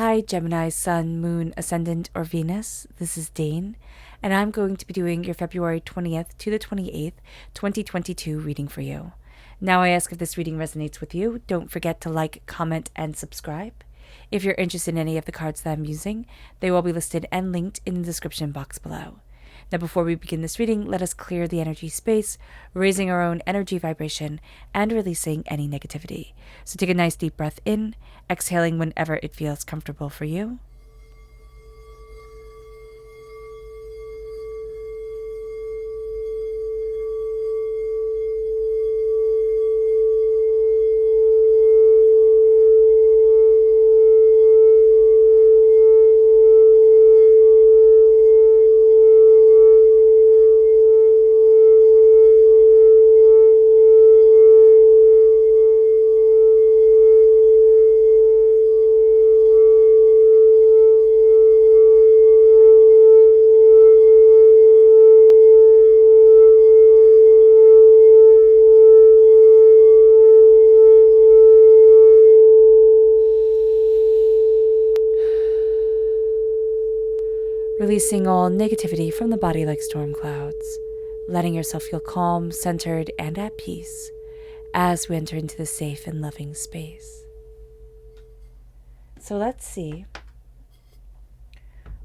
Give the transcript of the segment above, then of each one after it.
Hi, Gemini, Sun, Moon, Ascendant, or Venus. This is Dane, and I'm going to be doing your February 20th to the 28th, 2022 reading for you. Now I ask if this reading resonates with you. Don't forget to like, comment, and subscribe. If you're interested in any of the cards that I'm using, they will be listed and linked in the description box below. Now, before we begin this reading, let us clear the energy space, raising our own energy vibration and releasing any negativity. So take a nice deep breath in, exhaling whenever it feels comfortable for you. Releasing all negativity from the body like storm clouds, letting yourself feel calm, centered, and at peace as we enter into the safe and loving space. So let's see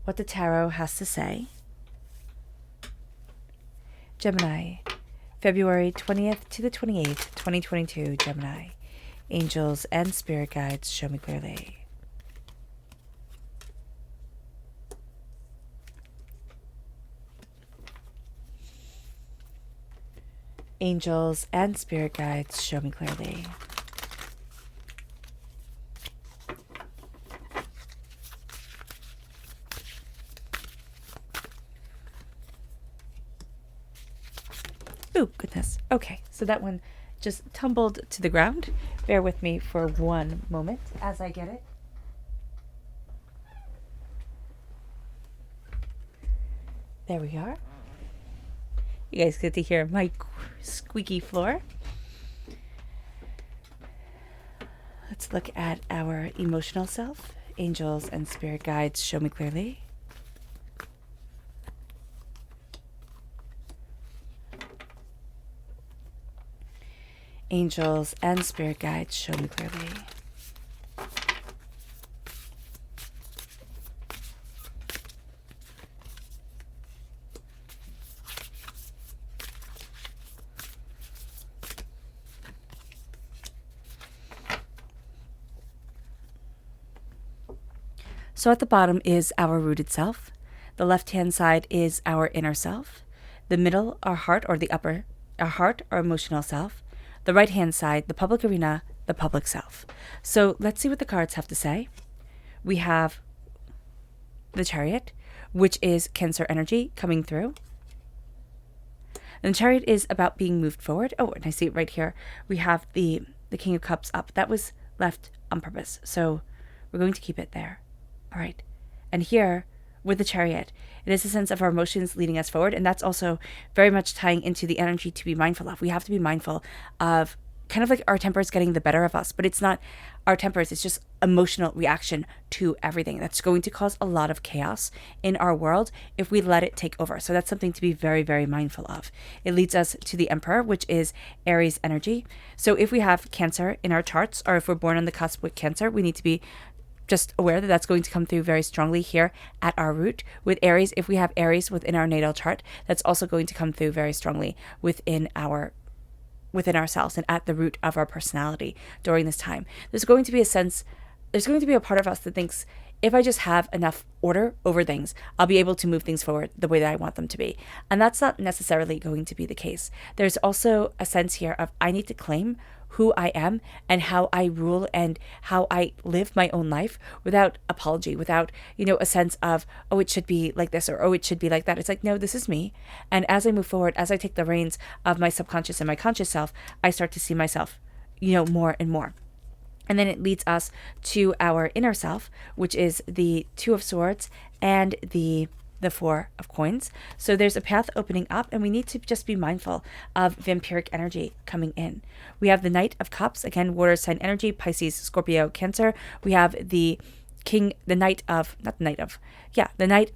what the tarot has to say. Gemini, February 20th to the 28th, 2022, Gemini. Angels and spirit guides show me clearly. Angels and spirit guides show me clearly. Ooh, goodness. Okay, so that one just tumbled to the ground. Bear with me for one moment as I get it. There we are. You guys get to hear my squeaky floor. Let's look at our emotional self. Angels and spirit guides show me clearly. Angels and spirit guides show me clearly. So at the bottom is our rooted self. The left-hand side is our inner self. The middle, our heart, or the upper, our heart, our emotional self. The right-hand side, the public arena, the public self. So let's see what the cards have to say. We have the Chariot, which is Cancer energy coming through. And the Chariot is about being moved forward. Oh, and I see it right here. We have the King of Cups up. That was left on purpose. So we're going to keep it there. All right. And here with the Chariot, it is a sense of our emotions leading us forward. And that's also very much tying into the energy to be mindful of. We have to be mindful of kind of like our tempers getting the better of us, but it's not our tempers. It's just emotional reaction to everything. That's going to cause a lot of chaos in our world if we let it take over. So that's something to be very, very mindful of. It leads us to the Emperor, which is Aries energy. So if we have Cancer in our charts, or if we're born on the cusp with Cancer, we need to be just aware that that's going to come through very strongly here at our root. With Aries, if we have Aries within our natal chart, that's also going to come through very strongly within ourselves and at the root of our personality during this time. There's going to be a part of us that thinks, if I just have enough order over things, I'll be able to move things forward the way that I want them to be. And that's not necessarily going to be the case. There's also a sense here of I need to claim who I am and how I rule and how I live my own life without apology, without, a sense of, oh, it should be like this or, oh, it should be like that. It's like, no, this is me. And as I move forward, as I take the reins of my subconscious and my conscious self, I start to see myself, more and more. And then it leads us to our inner self, which is the Two of Swords and the Four of Coins. So there's a path opening up, and we need to just be mindful of vampiric energy coming in. We have the Knight of Cups, again, water sign energy, Pisces, Scorpio, Cancer. We have the the Knight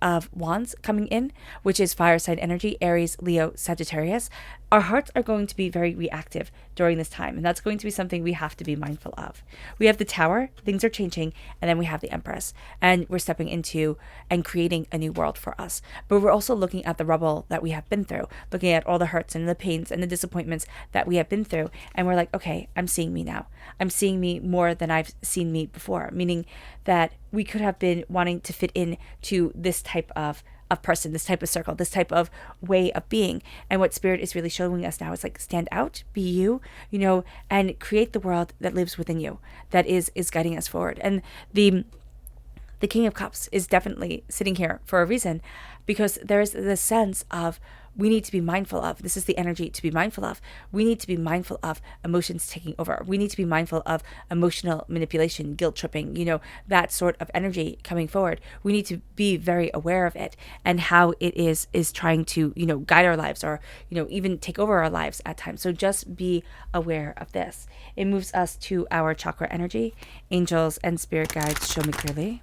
of Wands coming in, which is fire sign energy, Aries, Leo, Sagittarius. Our hearts are going to be very reactive during this time, and that's going to be something we have to be mindful of. We have the Tower, things are changing, and then we have the Empress, and we're stepping into and creating a new world for us. But we're also looking at the rubble that we have been through, looking at all the hurts and the pains and the disappointments that we have been through, and we're like, okay, I'm seeing me now. I'm seeing me more than I've seen me before, meaning that we could have been wanting to fit in to this type of person, this type of circle, this type of way of being. And what Spirit is really showing us now is like, stand out, be you, and create the world that lives within you, that is guiding us forward. And the King of Cups is definitely sitting here for a reason, because there's this sense of, we need to be mindful of, this is the energy to be mindful of. We need to be mindful of emotions taking over. We need to be mindful of emotional manipulation, guilt tripping, that sort of energy coming forward. We need to be very aware of it and how it is trying to, guide our lives, or, even take over our lives at times. So just be aware of this. It moves us to our chakra energy. Angels and spirit guides, show me clearly.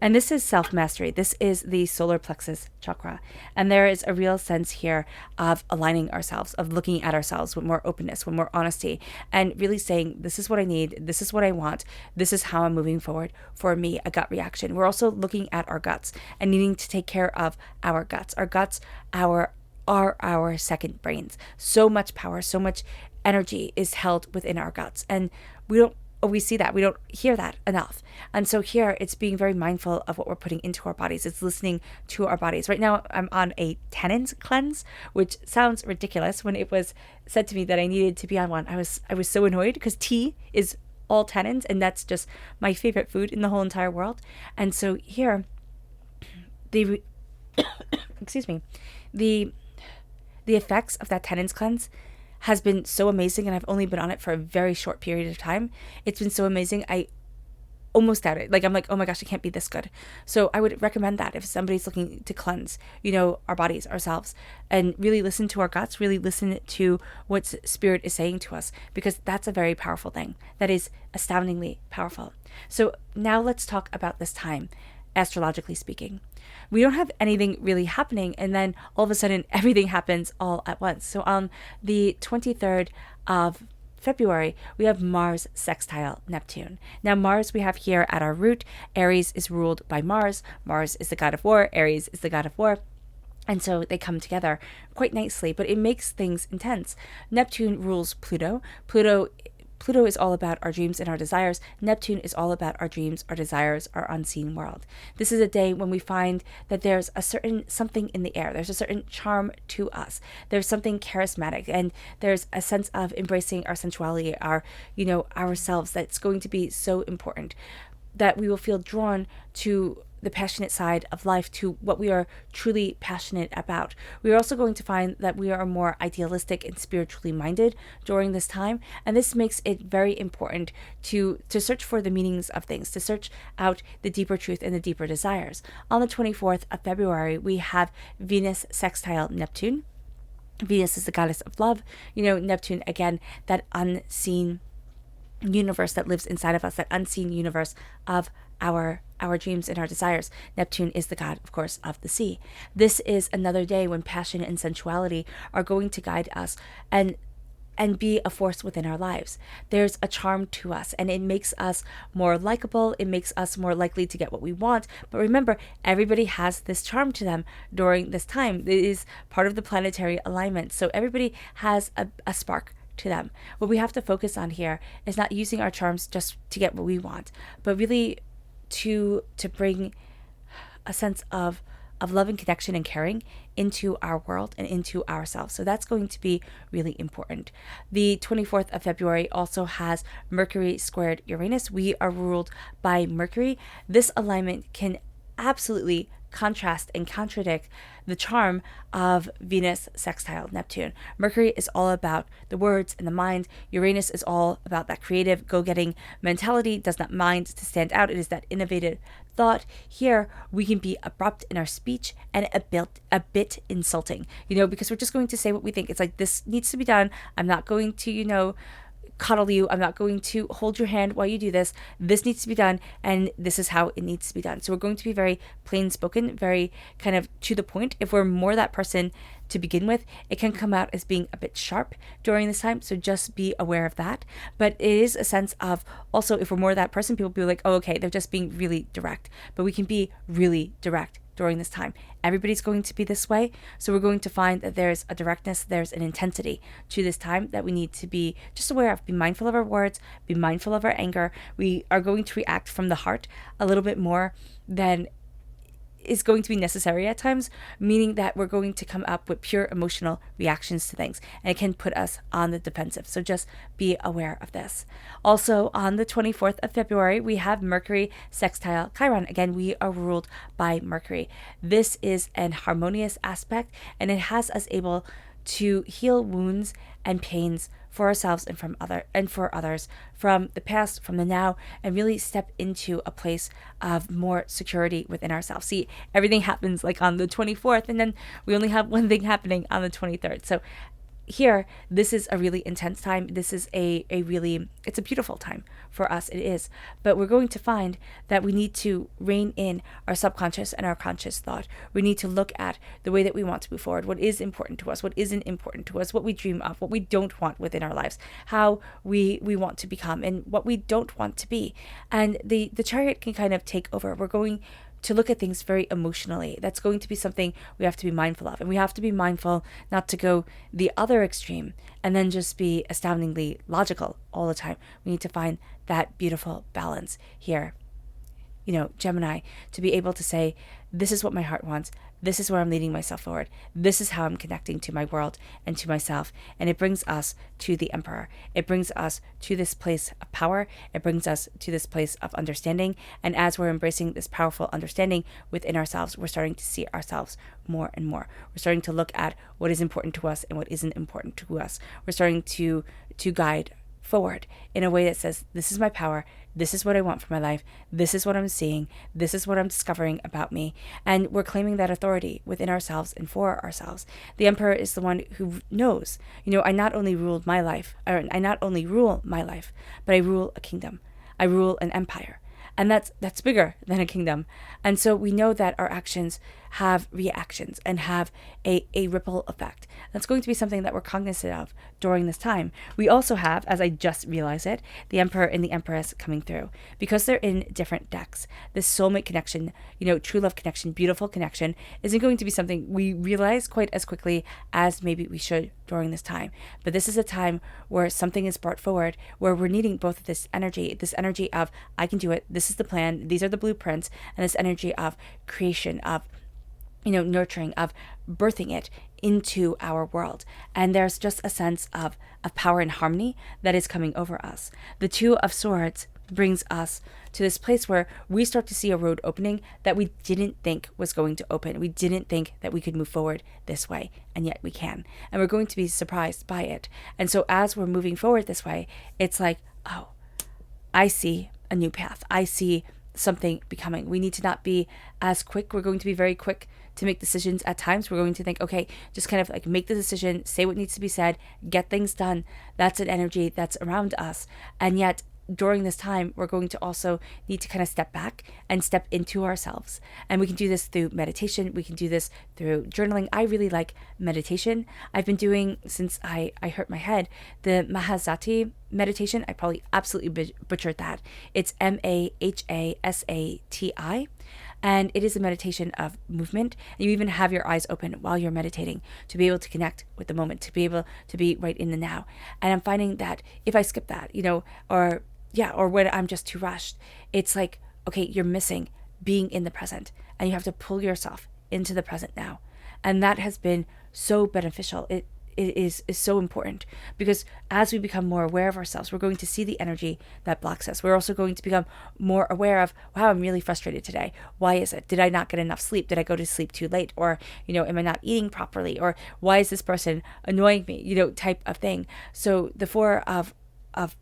And this is self-mastery. This is the solar plexus chakra. And there is a real sense here of aligning ourselves, of looking at ourselves with more openness, with more honesty, and really saying, this is what I need, this is what I want, this is how I'm moving forward. For me, a gut reaction. We're also looking at our guts and needing to take care of our guts. Our guts are our second brains. So much power, so much energy is held within our guts. And we see that. We don't hear that enough. And so here it's being very mindful of what we're putting into our bodies. It's listening to our bodies. Right now I'm on a tannins cleanse, which sounds ridiculous. When it was said to me that I needed to be on one, I was so annoyed, because tea is all tannins, and that's just my favorite food in the whole entire world. And so here excuse me, the effects of that tannins cleanse has been so amazing, and I've only been on it for a very short period of time. It's been so amazing. I almost doubt it. I'm like, oh my gosh, it can't be this good. So I would recommend that if somebody's looking to cleanse, our bodies, ourselves, and really listen to our guts, really listen to what Spirit is saying to us, because that's a very powerful thing. That is astoundingly powerful. So now let's talk about this time, astrologically speaking. We don't have anything really happening, and then all of a sudden everything happens all at once. So on the 23rd of February, we have Mars sextile Neptune. Now Mars we have here at our root. Aries is ruled by Mars. Mars is the god of war. Aries is the god of war. And so they come together quite nicely, but it makes things intense. Neptune rules Pluto. Pluto is all about our dreams and our desires. Neptune is all about our dreams, our desires, our unseen world. This is a day when we find that there's a certain something in the air. There's a certain charm to us. There's something charismatic, and there's a sense of embracing our sensuality, ourselves, that's going to be so important, that we will feel drawn to the passionate side of life, to what we are truly passionate about. We are also going to find that we are more idealistic and spiritually minded during this time, and this makes it very important to search for the meanings of things, to search out the deeper truth and the deeper desires. On the 24th of February, we have Venus sextile Neptune. Venus is the goddess of love. Neptune, again, that unseen universe that lives inside of us, that unseen universe of our dreams and our desires. Neptune is the god, of course, of the sea. This is another day when passion and sensuality are going to guide us and be a force within our lives. There's a charm to us, and it makes us more likable. It makes us more likely to get what we want. But remember, everybody has this charm to them during this time. It is part of the planetary alignment. So everybody has a spark to them. What we have to focus on here is not using our charms just to get what we want, but really to bring a sense of love and connection and caring into our world and into ourselves. So that's going to be really important. The 24th of February also has Mercury squared Uranus. We are ruled by Mercury. This alignment can absolutely contrast and contradict the charm of Venus sextile Neptune. Mercury is all about the words and the mind. Uranus is all about that creative, go-getting mentality, does not mind to stand out. It is that innovative thought. Here, we can be abrupt in our speech and a bit insulting, because we're just going to say what we think. It's like, this needs to be done. I'm not going to, cuddle you. I'm not going to hold your hand while you do this. This needs to be done, and this is how it needs to be done. So we're going to be very plain spoken, very kind of to the point. If we're more that person to begin with, it can come out as being a bit sharp during this time. So just be aware of that. But it is a sense of also, if we're more that person, people will be like, oh, okay, they're just being really direct. But we can be really direct during this time. Everybody's going to be this way. So we're going to find that there's a directness, there's an intensity to this time that we need to be just aware of. Be mindful of our words, be mindful of our anger. We are going to react from the heart a little bit more than is going to be necessary at times, meaning that we're going to come up with pure emotional reactions to things, and it can put us on the defensive. So just be aware of this. Also, on the 24th of February, we have Mercury sextile Chiron. Again, we are ruled by Mercury. This is an harmonious aspect, and it has us able to heal wounds and pains for ourselves and for others, from the past, from the now, and really step into a place of more security within ourselves. See, everything happens like on the 24th, and then we only have one thing happening on the 23rd. So here, this is a really intense time. This is it's a beautiful time for us. It is. But we're going to find that we need to rein in our subconscious and our conscious thought. We need to look at the way that we want to move forward, what is important to us, what isn't important to us, what we dream of, what we don't want within our lives, how we want to become, and what we don't want to be. And the Chariot can kind of take over. We're going to look at things very emotionally. That's going to be something we have to be mindful of. And we have to be mindful not to go the other extreme and then just be astoundingly logical all the time. We need to find that beautiful balance here. Gemini, to be able to say, this is what my heart wants. This is where I'm leading myself forward. This is how I'm connecting to my world and to myself. And it brings us to the Emperor. It brings us to this place of power. It brings us to this place of understanding. And as we're embracing this powerful understanding within ourselves, we're starting to see ourselves more and more. We're starting to look at what is important to us and what isn't important to us. We're starting to guide forward in a way that says, this is my power, this is what I want for my life, this is what I'm seeing, this is what I'm discovering about me. And we're claiming that authority within ourselves and for ourselves. The Emperor is the one who knows, I not only rule my life, but I rule a kingdom. I rule an empire. And that's bigger than a kingdom. And so we know that our actions have reactions and have a ripple effect. That's going to be something that we're cognizant of during this time. We also have, as I just realized it, the Emperor and the Empress coming through. Because they're in different decks, this soulmate connection, true love connection, beautiful connection, isn't going to be something we realize quite as quickly as maybe we should during this time. But this is a time where something is brought forward, where we're needing both of this energy of, I can do it, this is the plan, these are the blueprints, and this energy of creation, of nurturing, of birthing it into our world. And there's just a sense of power and harmony that is coming over us. The Two of Swords brings us to this place where we start to see a road opening that we didn't think was going to open. We didn't think that we could move forward this way, and yet we can. And we're going to be surprised by it. And so as we're moving forward this way, it's like, oh, I see a new path. I see something becoming. We need to not be as quick. We're going to be very quick to make decisions at times. We're going to think, okay, just kind of like make the decision, say what needs to be said, get things done. That's an energy that's around us. And yet during this time, we're going to also need to kind of step back and step into ourselves. And we can do this through meditation. We can do this through journaling. I really like meditation. I've been doing, since I hurt my head, the Mahasati meditation. I probably absolutely butchered that. It's Mahasati. And it is a meditation of movement. And you even have your eyes open while you're meditating to be able to connect with the moment, to be able to be right in the now. And I'm finding that if I skip that, or when I'm just too rushed, it's like, okay, you're missing being in the present, and you have to pull yourself into the present now. And that has been so beneficial. It is so important, because as we become more aware of ourselves, we're going to see the energy that blocks us. We're also going to become more aware of, wow, I'm really frustrated today. Why is it? Did I not get enough sleep? Did I go to sleep too late? Or, am I not eating properly? Or why is this person annoying me? Type of thing. So the Four of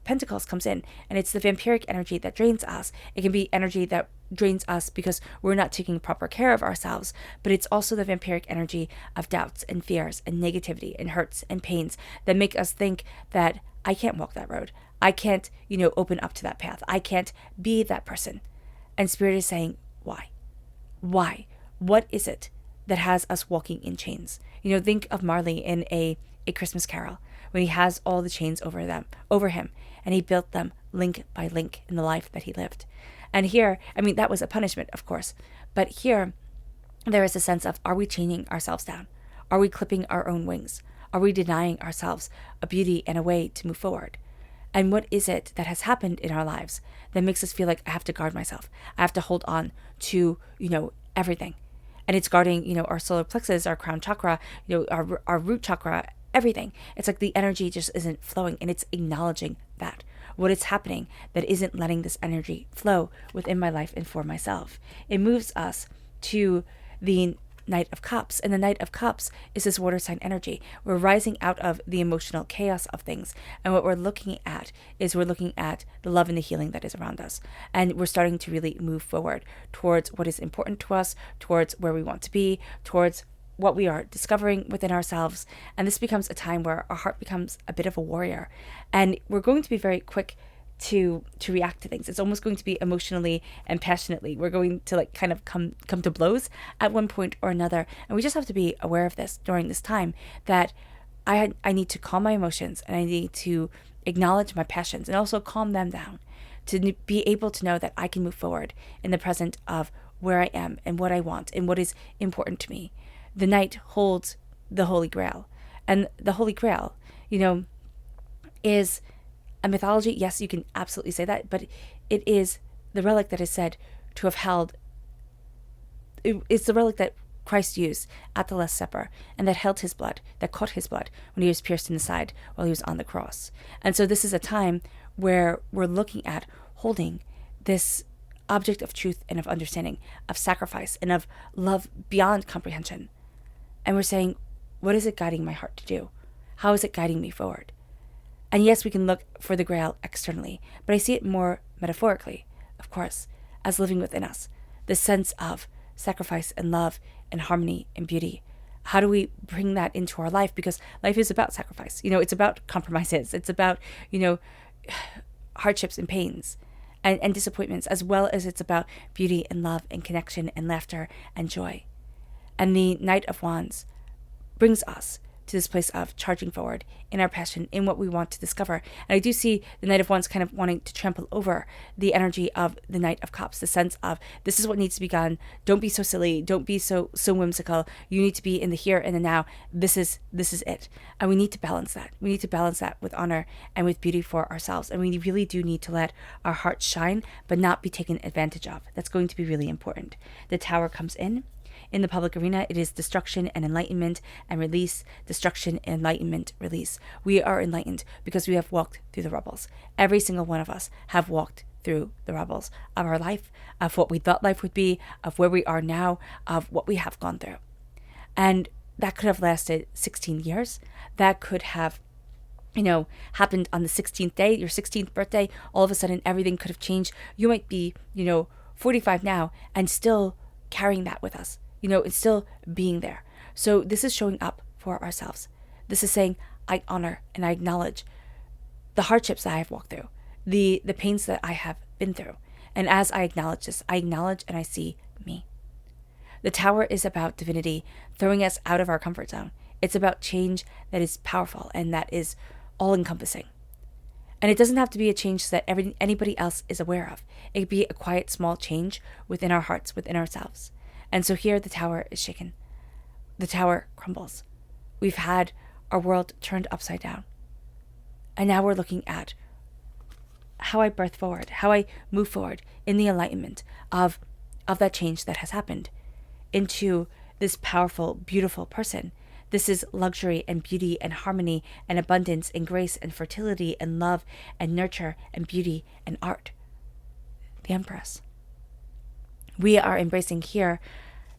Pentacles comes in, and it's the vampiric energy that drains us. It can be energy that drains us because we're not taking proper care of ourselves, but it's also the vampiric energy of doubts and fears and negativity and hurts and pains that make us think that I can't walk that road. I can't, open up to that path. I can't be that person. And Spirit is saying, why? Why? What is it that has us walking in chains? Think of Marley in a Christmas Carol, when he has all the chains over him, and he built them link by link in the life that he lived. And here, that was a punishment, of course, but here there is a sense of, are we chaining ourselves down? Are we clipping our own wings? Are we denying ourselves a beauty and a way to move forward? And what is it that has happened in our lives that makes us feel like I have to guard myself? I have to hold on to, everything. And it's guarding, our solar plexus, our crown chakra, our root chakra, everything. It's like the energy just isn't flowing, and it's acknowledging that what is happening that isn't letting this energy flow within my life and for myself. It moves us to the Knight of Cups, and the Knight of Cups is this water sign energy. We're rising out of the emotional chaos of things, and what we're looking at is the love and the healing that is around us, and we're starting to really move forward towards what is important to us, towards where we want to be, towards what we are discovering within ourselves. And this becomes a time where our heart becomes a bit of a warrior, and we're going to be very quick to react to things. It's almost going to be emotionally and passionately. We're going to kind of come to blows at one point or another, and we just have to be aware of this during this time, that I need to calm my emotions, and I need to acknowledge my passions and also calm them down to be able to know that I can move forward in the present of where I am and what I want and what is important to me. The Knight holds the Holy Grail, and the Holy Grail, is a mythology. Yes, you can absolutely say that, but it is the relic that is said to have held, it's the relic that Christ used at the Last Supper, and that held his blood, that caught his blood when he was pierced in the side while he was on the cross. And so this is a time where we're looking at holding this object of truth and of understanding, of sacrifice and of love beyond comprehension. And we're saying, what is it guiding my heart to do? How is it guiding me forward? And yes, we can look for the Grail externally, but I see it more metaphorically, of course, as living within us. This sense of sacrifice and love and harmony and beauty. How do we bring that into our life? Because life is about sacrifice. It's about compromises. It's about, hardships and pains and disappointments, as well as it's about beauty and love and connection and laughter and joy. And the Knight of Wands brings us to this place of charging forward in our passion, in what we want to discover. And I do see the Knight of Wands kind of wanting to trample over the energy of the Knight of Cups, the sense of, this is what needs to be done. Don't be so silly. Don't be so whimsical. You need to be in the here and the now. This is it. And we need to balance that. We need to balance that with honor and with beauty for ourselves. And we really do need to let our hearts shine, but not be taken advantage of. That's going to be really important. The Tower comes in. In the public arena, it is destruction and enlightenment and release, destruction, enlightenment, release. We are enlightened because we have walked through the rubbles. Every single one of us have walked through the rubbles of our life, of what we thought life would be, of where we are now, of what we have gone through. And that could have lasted 16 years. That could have happened on the 16th day, your 16th birthday. All of a sudden, everything could have changed. You might be, 45 now and still carrying that with us. It's still being there. So this is showing up for ourselves. This is saying, I honor and I acknowledge the hardships that I have walked through, the pains that I have been through. And as I acknowledge this, I acknowledge and I see me. The Tower is about divinity throwing us out of our comfort zone. It's about change that is powerful and that is all-encompassing. And it doesn't have to be a change that anybody else is aware of. It could be a quiet, small change within our hearts, within ourselves. And so here the Tower is shaken. The Tower crumbles. We've had our world turned upside down. And now we're looking at how I birth forward, how I move forward in the enlightenment of that change that has happened into this powerful, beautiful person This is luxury and beauty and harmony and abundance and grace and fertility and love and nurture and beauty and art. The Empress. We are embracing here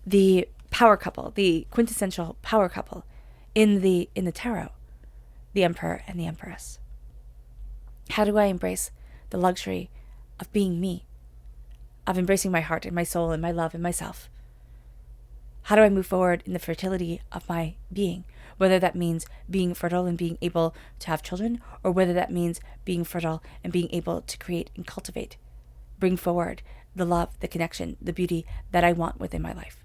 the power couple, the quintessential power couple in the tarot, the Emperor and the Empress. How do I embrace the luxury of being me, of embracing my heart and my soul and my love and myself? How do I move forward in the fertility of my being, whether that means being fertile and being able to have children, or whether that means being fertile and being able to create and cultivate, bring forward the love, the connection, the beauty that I want within my life?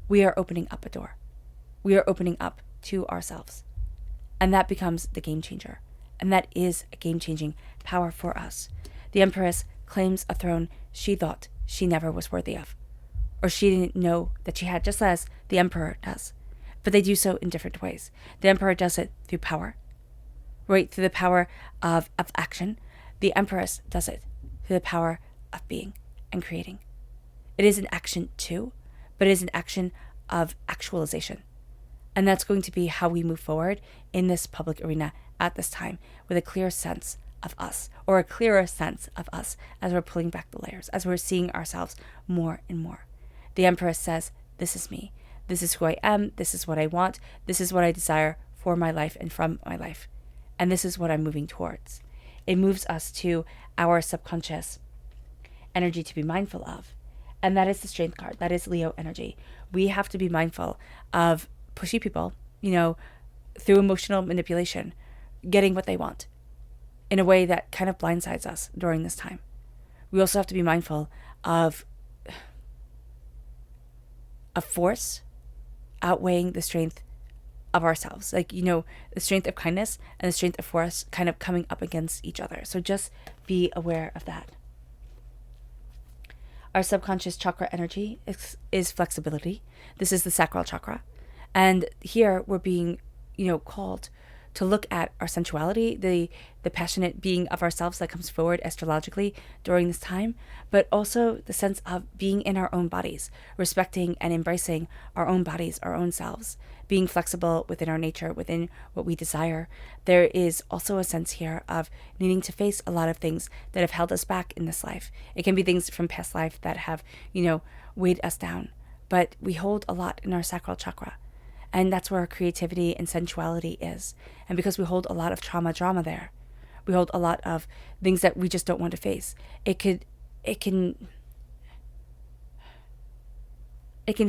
We are opening up a door. We are opening up to ourselves. And that becomes the game changer. And that is a game-changing power for us. The Empress claims a throne she thought she never was worthy of, or she didn't know that she had, just as the Emperor does. But they do so in different ways. The Emperor does it through power, right? Through the power of action. The Empress does it through the power of being and creating. It is an action too, but it is an action of actualization. And that's going to be how we move forward in this public arena at this time, with a clear sense of us, or a clearer sense of us, as we're pulling back the layers, as we're seeing ourselves more and more. The Empress says, this is me. This is who I am. This is what I want. This is what I desire for my life and from my life. And this is what I'm moving towards. It moves us to our subconscious energy to be mindful of. And that is the Strength card. That is Leo energy. We have to be mindful of pushy people, through emotional manipulation, getting what they want in a way that kind of blindsides us during this time. We also have to be mindful of a force outweighing the strength of ourselves. The strength of kindness and the strength of force kind of coming up against each other. So just be aware of that. Our subconscious chakra energy is flexibility. This is the sacral chakra. And here we're being, called to look at our sensuality, the passionate being of ourselves that comes forward astrologically during this time, but also the sense of being in our own bodies, respecting and embracing our own bodies, our own selves, being flexible within our nature, within what we desire. There is also a sense here of needing to face a lot of things that have held us back in this life. It can be things from past life that have, weighed us down, but we hold a lot in our sacral chakra. And that's where our creativity and sensuality is. And because we hold a lot of drama there, we hold a lot of things that we just don't want to face. It can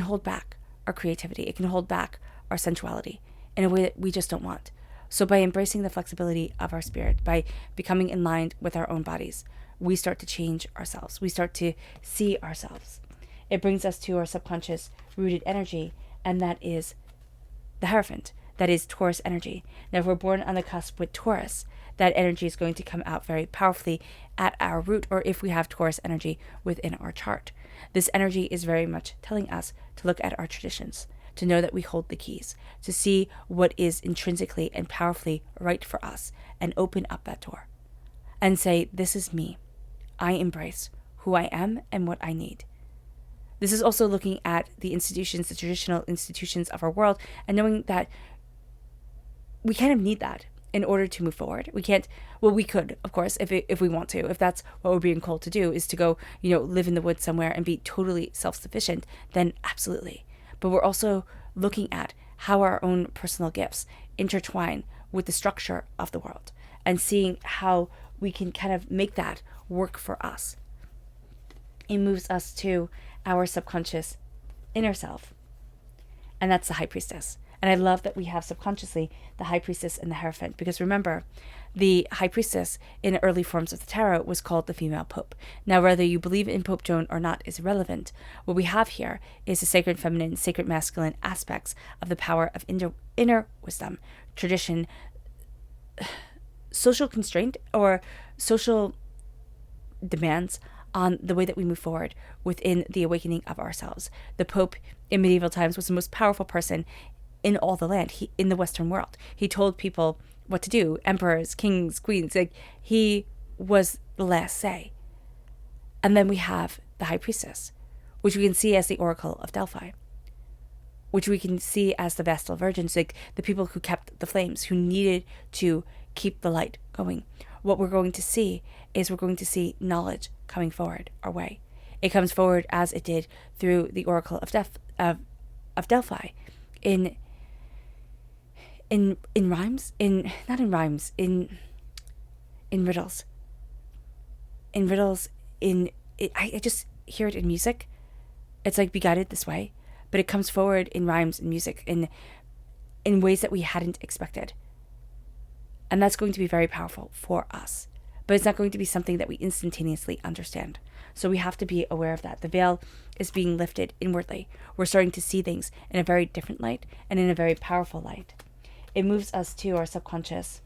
hold back our creativity. It can hold back our sensuality in a way that we just don't want. So by embracing the flexibility of our spirit, by becoming in line with our own bodies, we start to change ourselves. We start to see ourselves. It brings us to our subconscious rooted energy, and that is the Hierophant. That is Taurus energy. Now, if we're born on the cusp with Taurus, that energy is going to come out very powerfully at our root, or if we have Taurus energy within our chart. This energy is very much telling us to look at our traditions, to know that we hold the keys, to see what is intrinsically and powerfully right for us, and open up that door and say, this is me. I embrace who I am and what I need. This is also looking at the institutions, the traditional institutions of our world, and knowing that we kind of need that in order to move forward. We can't, we could, of course, if we want to, if that's what we're being called to do, is to go, live in the woods somewhere and be totally self-sufficient, then absolutely. But we're also looking at how our own personal gifts intertwine with the structure of the world and seeing how we can kind of make that work for us. It moves us to our subconscious inner self, and that's the High Priestess. And I love that we have subconsciously the High Priestess and the Hierophant, because remember, the High Priestess in early forms of the tarot was called the female Pope. Now, whether you believe in Pope Joan or not is irrelevant. What we have here is the sacred feminine, sacred masculine aspects of the power of inner wisdom, tradition, social constraint, or social demands on the way that we move forward within the awakening of ourselves. The Pope in medieval times was the most powerful person in all the land, in the Western world. He told people what to do, emperors, kings, queens, he was the last say. And then we have the High Priestess, which we can see as the Oracle of Delphi. which we can see as the Vestal Virgins, like the people who kept the flames, who needed to keep the light going. What we're going to see is we're going to see knowledge coming forward our way. It comes forward as it did through the Oracle of Delphi, in rhymes, not in rhymes, in riddles, I just hear it in music. It's like Be Guided This Way, but it comes forward in rhymes and music in ways that we hadn't expected. And that's going to be very powerful for us. But it's not going to be something that we instantaneously understand. So we have to be aware of that. The veil is being lifted inwardly. We're starting to see things in a very different light and in a very powerful light. It moves us to our subconscious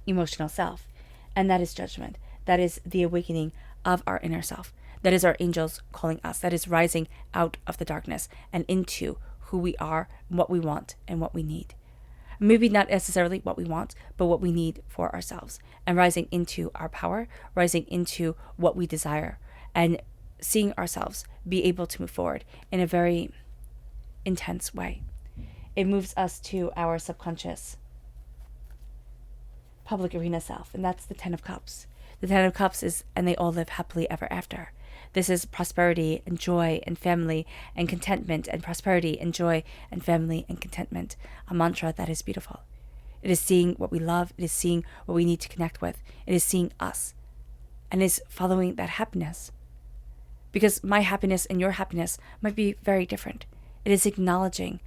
emotional self. And that is judgment. That is the awakening of our inner self. That is our angels calling us. That is rising out of the darkness and into who we are, what we want, and what we need. Maybe not necessarily what we want, but what we need for ourselves. And rising into our power, rising into what we desire, and seeing ourselves be able to move forward in a very intense way. It moves us to our subconscious public arena self, and that's the Ten of Cups. The Ten of Cups is, and they all live happily ever after. This is prosperity and joy and family and contentment, and prosperity and joy and family and contentment. A mantra that is beautiful. It is seeing what we love. It is seeing what we need to connect with. It is seeing us, and is following that happiness. Because my happiness and your happiness might be very different. It is acknowledging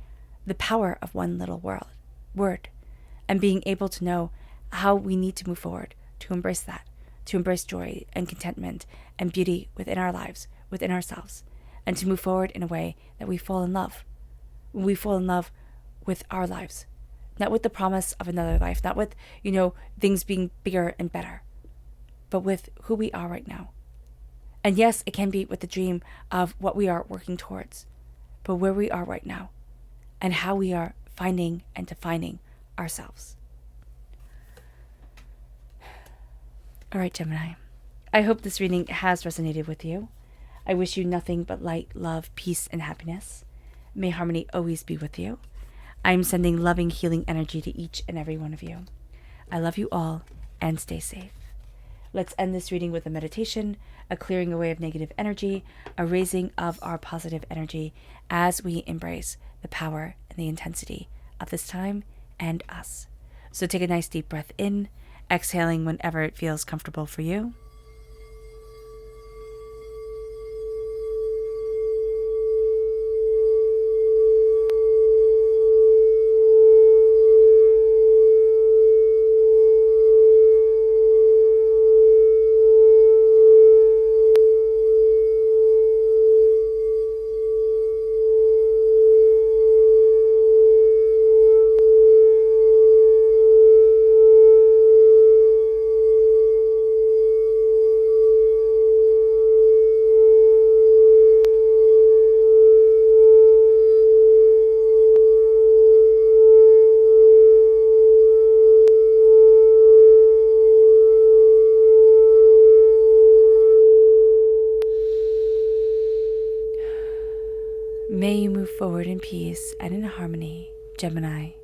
the power of one little word, and being able to know how we need to move forward to embrace that, to embrace joy and contentment and beauty within our lives, within ourselves, and to move forward in a way that we fall in love. We fall in love with our lives, not with the promise of another life, not with, things being bigger and better, but with who we are right now. And yes, it can be with the dream of what we are working towards, but where we are right now and how we are finding and defining ourselves. All right, Gemini. I hope this reading has resonated with you. I wish you nothing but light, love, peace, and happiness. May harmony always be with you. I am sending loving, healing energy to each and every one of you. I love you all, and stay safe. Let's end this reading with a meditation, a clearing away of negative energy, a raising of our positive energy as we embrace the power and the intensity of this time and us. So take a nice deep breath in, exhaling whenever it feels comfortable for you. May you move forward in peace and in harmony, Gemini.